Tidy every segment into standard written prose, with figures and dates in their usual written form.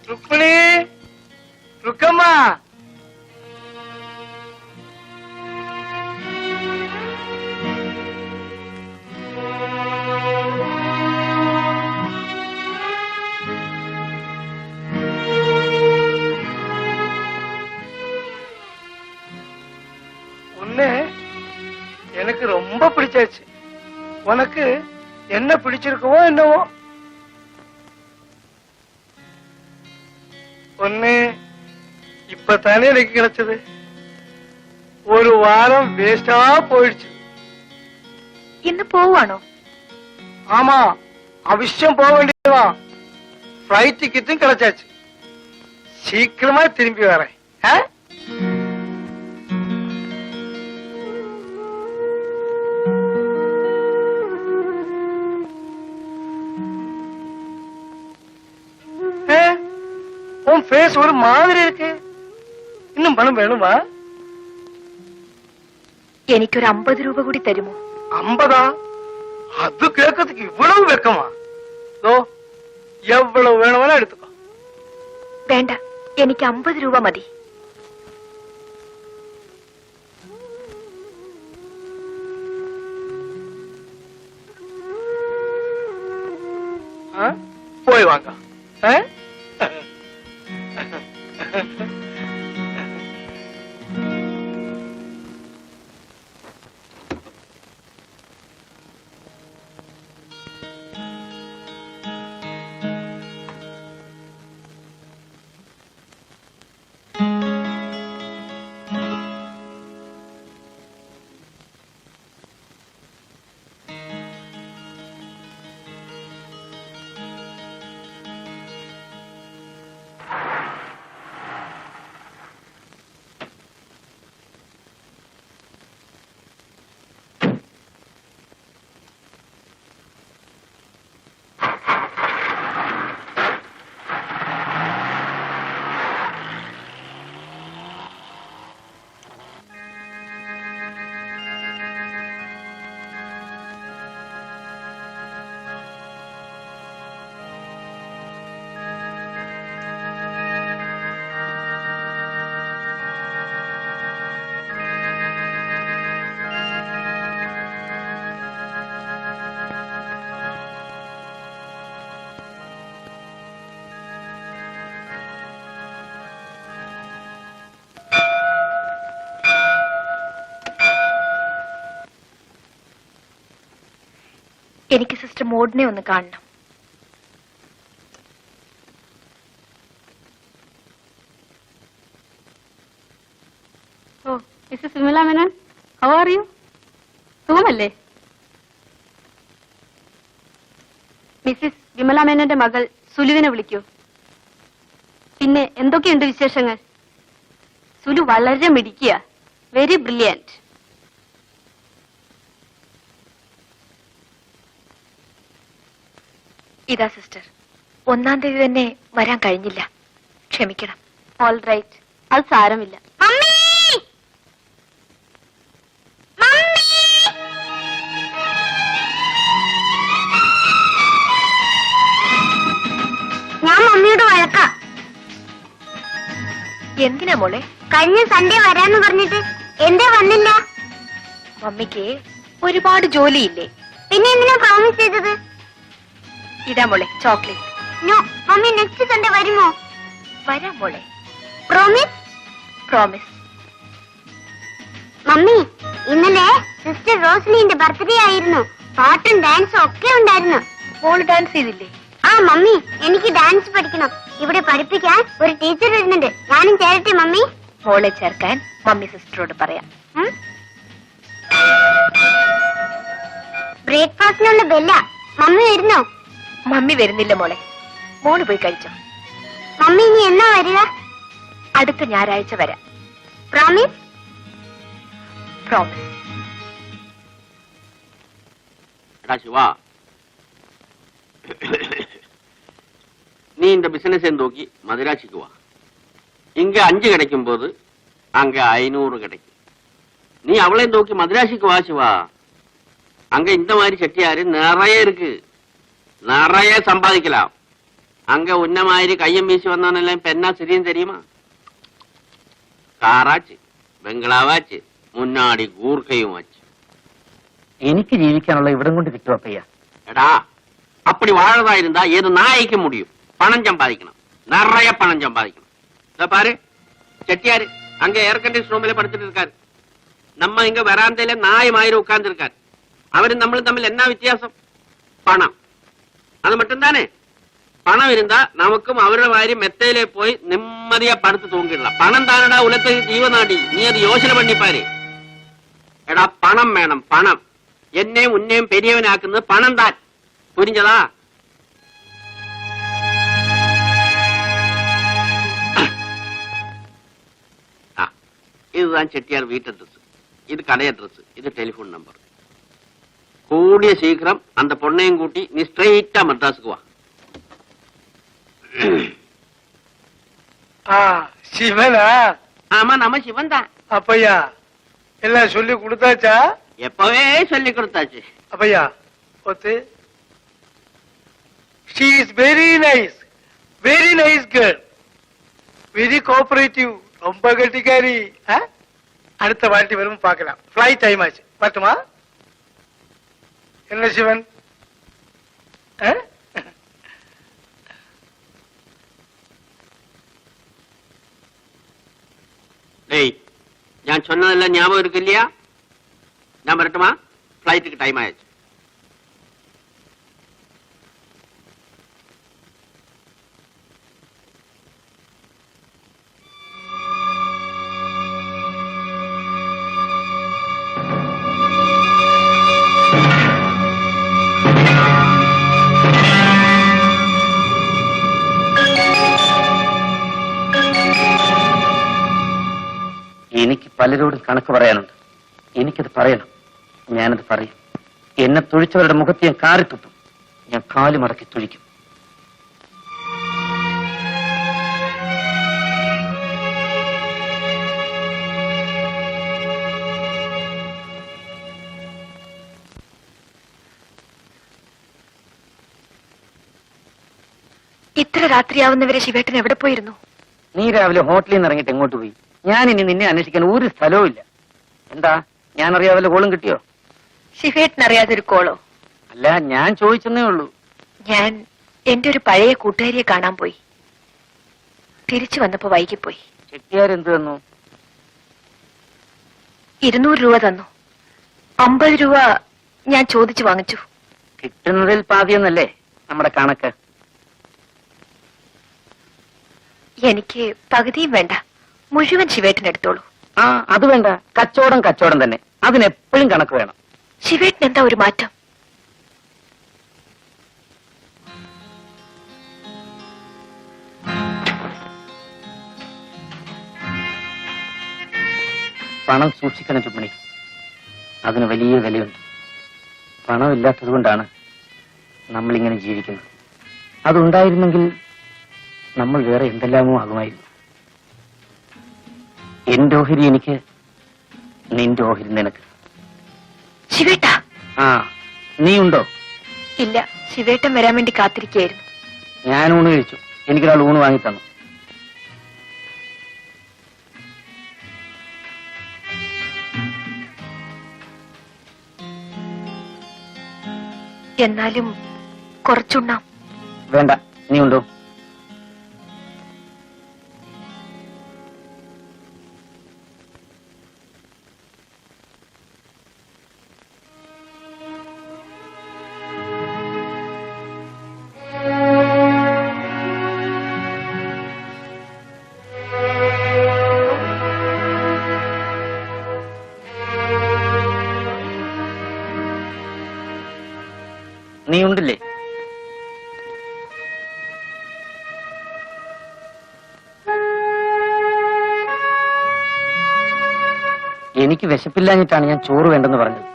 ருக்மிணி, ருக்கம்மா, உன்னை எனக்கு ரொம்ப பிடிச்சாச்சு. உனக்கு என்ன பிடிச்சிருக்கவோ என்னவோ. ஒண்ணு இப்பதானே எனக்கு கிடைச்சது. ஒரு வாரம் வேஸ்டா போயிடுச்சு. ഇന്ന് പോവാണോ? ஆமா, அவசியம் போக வேண்டியதுதான். ஃபிளைட் டிக்கெட்டும் கிடைச்சாச்சு. சீக்கிரமா திரும்பி வரேன். உன் ஃபேஸ் ஒரு மாதிரி இருக்கு. இன்னுം പണം വേണമാ? എനിക്കൊരു 50 രൂപ കൂടി തരുമോ? 50? അത് കേൾക്കത്തേക്ക് ഇவ்வளவு വെക്കമാ? എவ்வளவு വേണമെന്നാ എടുത്തുക്കോ. വേണ്ട, എനിക്ക് 50 രൂപ മതി. പോയി വാങ്ങാം. എനിക്ക് സിസ്റ്റർ മോഡിനെ ഒന്ന് കാണണം. ഓ, Mrs Vimala Menon, how are you? സുഖമല്ലേ? മിസ്സിസ് വിമല മേനോന്റെ മകൾ സുലുവിനെ വിളിക്കൂ. പിന്നെ എന്തൊക്കെയുണ്ട് വിശേഷങ്ങൾ? സുലു വളരെ മിടുക്കിയ, വെരി ബ്രില്യന്റ്. ഇതാ സിസ്റ്റർ, 1-ാം തീയതി തന്നെ വരാൻ കഴിഞ്ഞില്ല, ക്ഷമിക്കണം. ഓൾ റൈറ്റ്, അത് സാരമില്ല. ഞാൻ മമ്മിയോട് വഴക്കാം. എന്തിനാ മോളെ? കഴിഞ്ഞ സൺഡേ വരാന്ന് പറഞ്ഞിട്ട് എന്തേ വന്നില്ല? മമ്മിക്ക് ഒരുപാട് ജോലിയില്ലേ? പിന്നെ എന്തിനാ പ്രോമിസ് ചെയ്തത്? ഇതാ മോളെ chocolate. No, mummy next Sunday വരുമോ? വരാം മോളെ. പ്രോമിസ്? പ്രോമിസ്. മമ്മി, ഇന്നലെ സിസ്റ്റർ റോസ്ലിന്റെ ബർത്ത്ഡേ ആയിരുന്നു. പാട്ടും ഡാൻസും ഒക്കെ ഉണ്ടായിരുന്നു. മോള് ഡാൻസ് ചെയ്തില്ലേ? ആ മമ്മി, എനിക്ക് ഡാൻസ് പഠിക്കണം. ഇവിടെ പഠിപ്പിക്കാൻ ഒരു ടീച്ചർ വരുന്നുണ്ട്. ഞാനും ചേരട്ടെ മമ്മി? മോളെ ചേർക്കാൻ മമ്മി സിസ്റ്ററോട് പറയാം. ബ്രേക്ക്ഫാസ്റ്റിനുള്ള ബെല്ല. മമ്മി വരുന്നോ? മമ്മി വരുന്നില്ല മോളെ, മോള് പോയി കഴിച്ചോ. മമ്മി ഇനി എന്നാ വരിക? അടുത്ത ഞായറാഴ്ച വരാം. പ്രോമിസ്? പ്രോമിസ്. சிவா, நீ இந்த பிசினஸ் நோக்கி மதுராட்சிக்கு வா. இங்க 5 கிடைக்கும் போது அங்க 500 கிடைக்கும். நீ அவளை நோக்கி மதுராட்சிக்கு வா சிவா. அங்க இந்த மாதிரி செட்டியாரு நிறைய இருக்கு, நிறைய சம்பாதிக்கலாம். அங்க உன்ன மாதிரி கையம் வீசி வந்தவனெல்லாம் இப்ப என்ன சரியும் தெரியுமா? കാറാച്ച്, ബംഗ്ലാവാച്ച്, മുന്നാടി ഗൂർക്കയും വച്ച്. എനിക്ക് ജീവിക്കാനുള്ള ഇവിടം കൊണ്ട് കിട്ടും അപ്പയ്യ. എടാ, அப்படி வாழறதா இருந்தா ஏது நாய்க்கு முடியும். பணம் சம்பாதிக்கணும், நிறைய பணம் சம்பாதிக்கணும். இத பாரு, செட்டியாரு அங்க ஏர் கண்டிஷன் ரூம்ல படுத்துட்டு இருக்காரு. நம்ம இங்க வராந்தையில நாய் மாதிரி உட்கார்ந்து இருக்காரு. அவரும் நம்மளும் தமிழ் என்ன வித்தியாசம்? பணம். அது மட்டும் தானே. பணம் இருந்தா நமக்கும் அவരുടെ மாதிரி மெத்தையிலே போய் நிம்மதியா படுத்து தூங்கிடலாம். பணம் தானடா உலகத்துக்கு ஜீவனாடி. நீ அது யோசனை பண்ணி பாரு. എടാ, പണം വേണം, പണം. എന്നെയും ഉന്നെയും പെരിയവനാക്കുന്നത് പണം താൻ. പുരിഞ്ഞതാ? இதுதான் செட்டியார் வீட்டு அட்ரஸ், இது கடை அட்ரஸ், இது டெலிபோன் நம்பர். கூடிய சீக்கிரம் அந்த பொண்ணையும் கூட்டி நீ ஸ்ட்ரெயிட்டா மெட்ராஸுக்கு வா. சிவனா? ஆமா, நம்ம சிவன் தான். அப்பையா எல்லாம் சொல்லி கொடுத்தாச்சா? எப்பவே சொல்லி கொடுத்தாச்சு. அப்பையா ஒத்து, she is very nice girl, very cooperative, ரொம்ப கட்டிக்காரி. அடுத்த வாட்டி வரும் பார்க்கலாம். ஃபிளைட் டைம் ஆச்சு, பார்த்துமா? என்ன சிவன்? டேய், நான் சொன்னதெல்லாம் ஞாபகம் இருக்கு இல்லையா? நான் வரட்டுமா? ஃபிளைட்டுக்கு டைம் ஆயிடுச்சு. എനിക്ക് പലരോടും കണക്ക് പറയാനുണ്ട്. എനിക്കത് പറയണം. ഞാനത് പറയും. എന്നെ തൊഴിച്ചവരുടെ മുഖത്ത് ഞാൻ കാറിത്തുപ്പും. ഞാൻ കാല് മടക്കി തൊഴിക്കും. ഇത്ര രാത്രിയാവുന്നവരെ ശിവേട്ടൻ എവിടെ പോയിരുന്നു? നീ രാവിലെ ഹോട്ടലിൽ നിന്ന് ഇറങ്ങിയിട്ട് എങ്ങോട്ട് പോയി? ഞാൻ ഇനി നിന്നെ അന്വേഷിക്കാൻ ഒരു സ്ഥലവും ഇല്ല. എന്താ, ഞാൻ അറിയാവല്ല കോളും കിട്ടിയോ? ശിവേട്ടൻ അറിയാതെ ഒരു കോളോ? അല്ല, ഞാൻ ചോദിച്ചെന്നേ ഉള്ളൂ. ഞാൻ എന്റെ ഒരു പഴയ കൂട്ടുകാരിയെ കാണാൻ പോയി. തിരിച്ചു വന്നപ്പോ വൈകിപ്പോയി. ചെട്ടിയാരെന്ത് തന്നു? 200 രൂപ തന്നു. 50 രൂപ ഞാൻ ചോദിച്ചു വാങ്ങിച്ചു. കിട്ടുന്നതിൽ പാതിയെന്നല്ലേ നമ്മുടെ കണക്ക്? എനിക്ക് പകുതിയും വേണ്ട, മുഴുവൻ ശിവേട്ടൻ എടുത്തോളൂ. അത് വേണ്ട. കച്ചവടം തന്നെ. അതിനെപ്പോഴും കണക്ക് വേണം. ശിവേട്ടൻ എന്താ ഒരു മാറ്റം? പണം സൂക്ഷിക്കണം ചുമണി. അതിന് വലിയ വിലയുണ്ട്. പണമില്ലാത്തത് കൊണ്ടാണ് നമ്മളിങ്ങനെ ജീവിക്കുന്നത്. അതുണ്ടായിരുന്നെങ്കിൽ നമ്മൾ വേറെ എന്തെല്ലാമോ ആകുമായിരുന്നു. എന്റെ ഓഹരി എനിക്ക്, നിന്റെ ഓഹരി നിനക്ക്. ശിവേട്ടാ. നീ ഉണ്ടോ? ഇല്ല, ശിവേട്ടൻ വരാൻ വേണ്ടി കാത്തിരിക്കുകയായിരുന്നു. ഞാൻ ഊണ് കഴിച്ചു. എനിക്കൊരാൾ ഊണ് വാങ്ങി തന്നു. എന്നാലും കുറച്ചുണ്ണാം. വേണ്ട, നീ ഉണ്ടോ? നീ ഉണ്ടില്ലേ? എനിക്ക് വിശപ്പില്ലാഞ്ഞിട്ടാണ് ഞാൻ ചോറ് വേണ്ടെന്ന് പറഞ്ഞത്.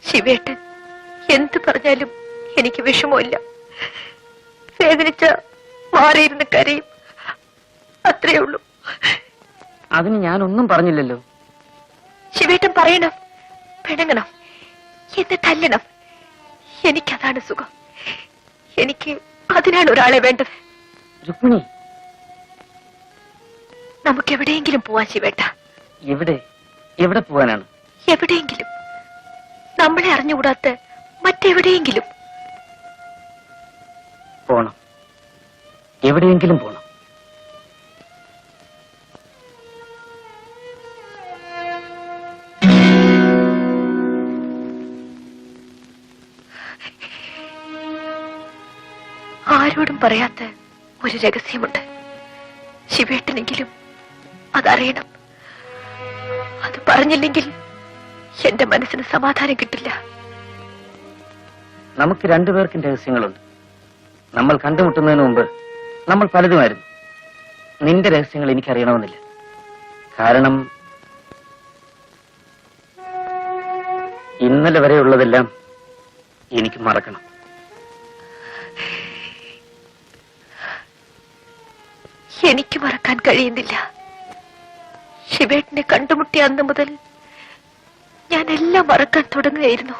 ശിവേട്ടൻ എന്ത് പറഞ്ഞാലും എനിക്ക് വിഷമമില്ല. വേദനിച്ച മാറിയിരുന്ന് കരയും, അത്രേ ഉള്ളൂ. അതിന് ഞാനൊന്നും പറഞ്ഞില്ലല്ലോ. ശിവേട്ടൻ പറയണം, പിണങ്ങണം, എന്ന് തല്ലണം. എനിക്കതാണ് സുഖം. എനിക്ക് അതിനാണ് ഒരാളെ വേണ്ടത്. രുക്മിണി, നമുക്ക് എവിടെയെങ്കിലും പോവാൻ ശിവേട്ട. എവിടെ എവിടെ പോവാനാണ്? എവിടെയെങ്കിലും, നമ്മളെ അറിഞ്ഞുകൂടാത്ത മറ്റെവിടെയെങ്കിലും പോണം. എവിടെയെങ്കിലും പോണം. ആരോടും പറയാത്ത ഒരു രഹസ്യമുണ്ട്. ശിവേട്ടനെങ്കിലും അതറിയണം. അത് പറഞ്ഞില്ലെങ്കിൽ എന്റെ മനസ്സിന് സമാധാനം കിട്ടില്ല. നമുക്ക് രണ്ടുപേർക്കും രഹസ്യങ്ങളുണ്ട്. നമ്മൾ കണ്ടുമുട്ടുന്നതിന് മുമ്പ് നമ്മൾ പലതുമായിരുന്നു. നിന്റെ രഹസ്യങ്ങൾ എനിക്കറിയണമെന്നില്ല. കാരണം ഇന്നലെ വരെയുള്ളതെല്ലാം എനിക്ക് മറക്കണം. എനിക്ക് മറക്കാൻ കഴിയുന്നില്ല. ശിവേട്ടനെ കണ്ടുമുട്ടിയ അന്ന് മുതൽ ഞാൻ എല്ലാം മറക്കാൻ തുടങ്ങുകയായിരുന്നു.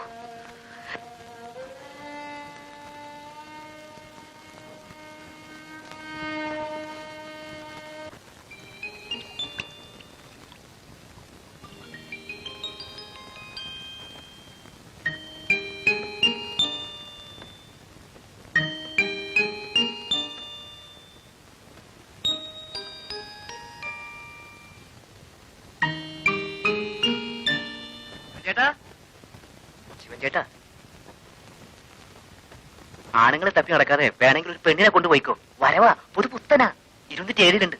ശിവൻ ചേട്ടാ, ആണുങ്ങളെ തപ്പി നടക്കാതെ വേണമെങ്കിൽ ഒരു പെണ്ണിനെ കൊണ്ടുപോയിക്കോ. വരവാ, പുതു പുത്തനാ, ഇരുന്നിട്ട് ഏറിയിട്ടുണ്ട്.